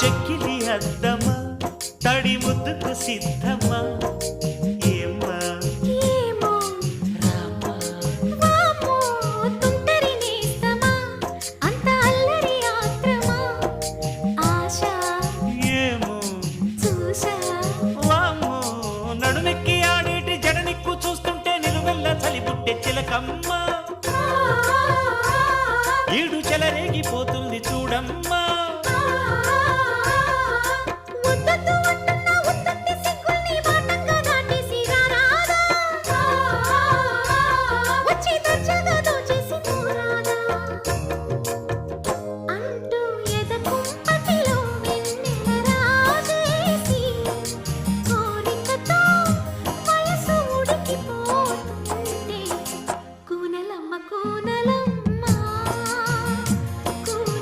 చెక్కిలి అద్దమా తడి ముద్దుకు సిద్ధమా ఏమ్మా ఏమో రామా వామ్మో తుంటరి నేస్తమా అంత అల్లరి ఆత్రమా ఆశ ఏమో చూశా వామ్మో నడుమెక్కి ఆడేటి జడనిక్కు చూస్తుంటే నిలువెల్ల చలిబుట్టే చిలకమ్మ ఈడు చెలరేగిపోతుంది చూడమ్మా